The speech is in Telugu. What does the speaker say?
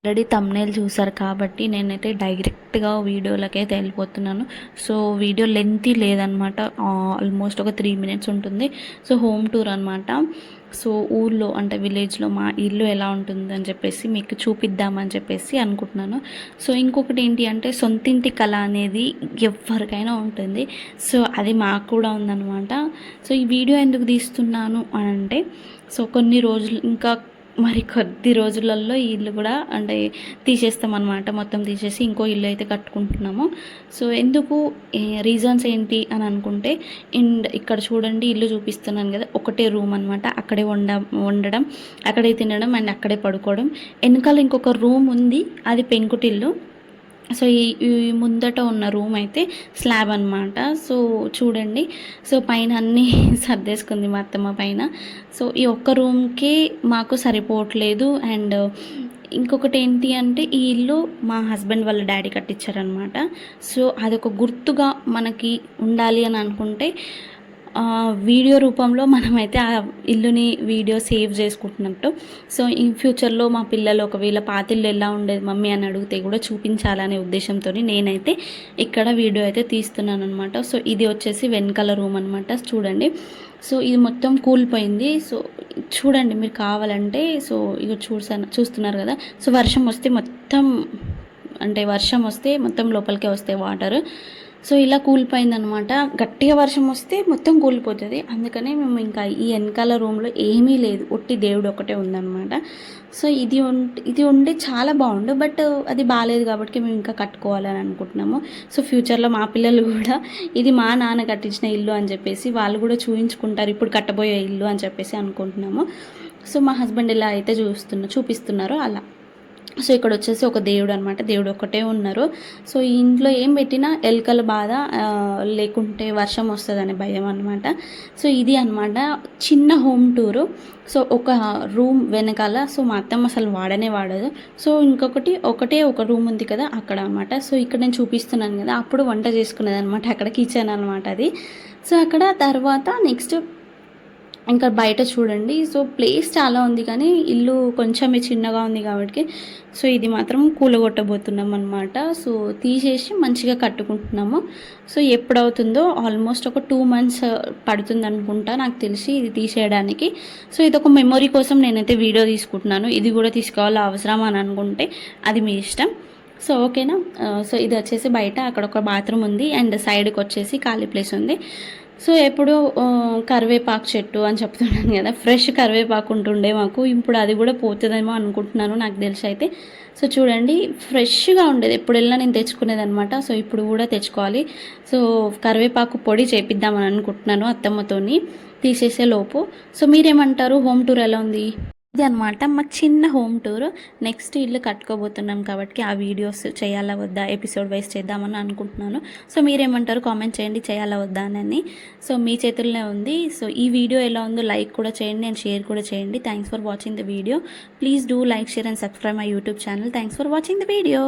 ఆల్రెడీ థంబ్నెయిల్ చూసారు కాబట్టి నేనైతే డైరెక్ట్గా వీడియోలకైతే వెళ్ళిపోతున్నాను. సో వీడియో లెంతీ లేదనమాట, ఆల్మోస్ట్ ఒక 3 minutes ఉంటుంది. సో హోమ్ టూర్ అనమాట. సో ఊర్లో అంటే విలేజ్లో మా ఇల్లు ఎలా ఉంటుందని చెప్పేసి మీకు చూపిద్దామని చెప్పేసి అనుకుంటున్నాను. సో ఇంకొకటి ఏంటి అంటే సొంతింటి కళ అనేది ఎవరికైనా ఉంటుంది. సో అది మాకు కూడా ఉందన్నమాట. సో ఈ వీడియో ఎందుకు తీస్తున్నాను అని అంటే, సో కొన్ని రోజులు ఇంకా మరి కొద్ది రోజులలో ఈ ఇల్లు కూడా అంటే తీసేస్తామన్నమాట. మొత్తం తీసేసి ఇంకో ఇల్లు అయితే కట్టుకుంటున్నాము. సో ఎందుకు, రీజన్స్ ఏంటి అని అనుకుంటే, అండ్ ఇక్కడ చూడండి ఇల్లు చూపిస్తున్నాను కదా, ఒకటే రూమ్ అనమాట. అక్కడే వండడం, అక్కడే తినడం అండ్ అక్కడే పడుకోవడం. వెనకాల ఇంకొక రూమ్ ఉంది, అది పెంకుటిల్లు. సో ఈ ముందట ఉన్న రూమ్ అయితే స్లాబ్ అనమాట. సో చూడండి, సో పైన అన్నీ సర్దేసుకుంది మా అత్తమ్మ పైన. సో ఈ ఒక్క రూమ్కి మాకు సరిపోవట్లేదు. అండ్ ఇంకొకటి ఏంటి అంటే, ఈ ఇల్లు మా హస్బెండ్ వాళ్ళ డాడీ కట్టించారనమాట. సో అదొక గుర్తుగా మనకి ఉండాలి అని అనుకుంటే వీడియో రూపంలో మనమైతే ఆ ఇల్లుని వీడియో సేవ్ చేసుకుంటున్నట్టు. సో ఇన్ ఫ్యూచర్లో మా పిల్లలు ఒకవేళ పాతిల్లు ఎలా ఉండేది మమ్మీ అని అడిగితే కూడా చూపించాలనే ఉద్దేశంతో నేనైతే ఇక్కడ వీడియో అయితే తీస్తున్నాను అనమాట. సో ఇది వచ్చేసి వెనకాల రూమ్ అనమాట. చూడండి, సో ఇది మొత్తం కూలిపోయింది. సో చూడండి మీరు కావాలంటే. సో ఇక చూస్తున్నారు కదా. సో వర్షం వస్తే మొత్తం లోపలికే వస్తాయి వాటర్. సో ఇలా కూలిపోయిందనమాట. గట్టిగా వర్షం వస్తే మొత్తం కూలిపోతుంది. అందుకనే మేము ఇంకా ఈ వెనకాల రూమ్లో ఏమీ లేదు, ఒట్టి దేవుడు ఒకటే ఉందన్నమాట. సో ఇది ఉండి చాలా బాగుండు, బట్ అది బాగాలేదు కాబట్టి మేము ఇంకా కట్టుకోవాలని అనుకుంటున్నాము. సో ఫ్యూచర్లో మా పిల్లలు కూడా ఇది మా నాన్న కట్టించిన ఇల్లు అని చెప్పేసి వాళ్ళు కూడా చూపించుకుంటారు, ఇప్పుడు కట్టబోయే ఇల్లు అని చెప్పేసి అనుకుంటున్నాము. సో మా హస్బెండ్ ఇలా అయితే చూపిస్తున్నారు అలా. సో ఇక్కడ వచ్చేసి ఒక దేవుడు అనమాట, దేవుడు ఒకటే ఉన్నారు. సో ఈ ఇంట్లో ఏం పెట్టినా ఎలుకల బాధ, లేకుంటే వర్షం వస్తుందనే భయం అనమాట. సో ఇది అనమాట చిన్న హోమ్ టూరు. సో ఒక రూమ్ వెనకాల, సో మా అత్తమ్మ అసలు వాడదు. సో ఒకటే ఒక రూమ్ ఉంది కదా అక్కడ అనమాట. సో ఇక్కడ నేను చూపిస్తున్నాను కదా, అప్పుడు వంట చేసుకునేది అనమాట, అక్కడ కిచెన్ అనమాట అది. సో అక్కడ తర్వాత నెక్స్ట్ ఇంకా బయట చూడండి. సో ప్లేస్ చాలా ఉంది కానీ ఇల్లు కొంచెం చిన్నగా ఉంది కాబట్టి సో ఇది మాత్రం కూలగొట్టబోతున్నాం అనమాట. సో తీసేసి మంచిగా కట్టుకుంటున్నాము. సో ఎప్పుడవుతుందో ఆల్మోస్ట్ ఒక 2 months పడుతుంది అనుకుంటా నాకు తెలిసి ఇది తీసేయడానికి. సో ఇది ఒక మెమొరీ కోసం నేనైతే వీడియో తీసుకుంటున్నాను. ఇది కూడా తీసుకోవాలి అవసరం అని అనుకుంటే అది మీ ఇష్టం. సో ఓకేనా. సో ఇది వచ్చేసి బయట అక్కడ ఒక బాత్రూమ్ ఉంది అండ్ సైడ్కి వచ్చేసి ఖాళీ ప్లేస్ ఉంది. సో ఎప్పుడు కరివేపాకు చెట్టు అని చెప్తున్నాను కదా, ఫ్రెష్ కరివేపాకు ఉంటుండే మాకు, ఇప్పుడు అది కూడా పోతుందేమో అనుకుంటున్నాను నాకు తెలిసి అయితే. సో చూడండి ఫ్రెష్గా ఉండేది, ఎప్పుడు వెళ్ళినా నేను తెచ్చుకునేది అనమాట. సో ఇప్పుడు కూడా తెచ్చుకోవాలి. సో కరివేపాకు పొడి చేపిద్దామని అనుకుంటున్నాను అత్తమ్మతోని తీసేసే లోపు. సో మీరేమంటారు, హోమ్ టూర్ ఎలా ఉంది? ఇది అనమాట మా చిన్న హోమ్ టూర్. నెక్స్ట్ ఇల్లు కట్టుకోబోతున్నాం కాబట్టి ఆ వీడియోస్ చేయాలా వద్దా, ఎపిసోడ్ వైజ్ చేద్దామని అనుకుంటున్నాను. సో మీరేమంటారు కామెంట్ చేయండి, చేయాలా వద్దా అని. సో మీ చేతుల్లోనే ఉంది. సో ఈ వీడియో ఎలా ఉందో లైక్ కూడా చేయండి అండ్ షేర్ కూడా చేయండి. Thanks for watching the video. Please do like, share and subscribe my YouTube channel. Thanks for watching the video.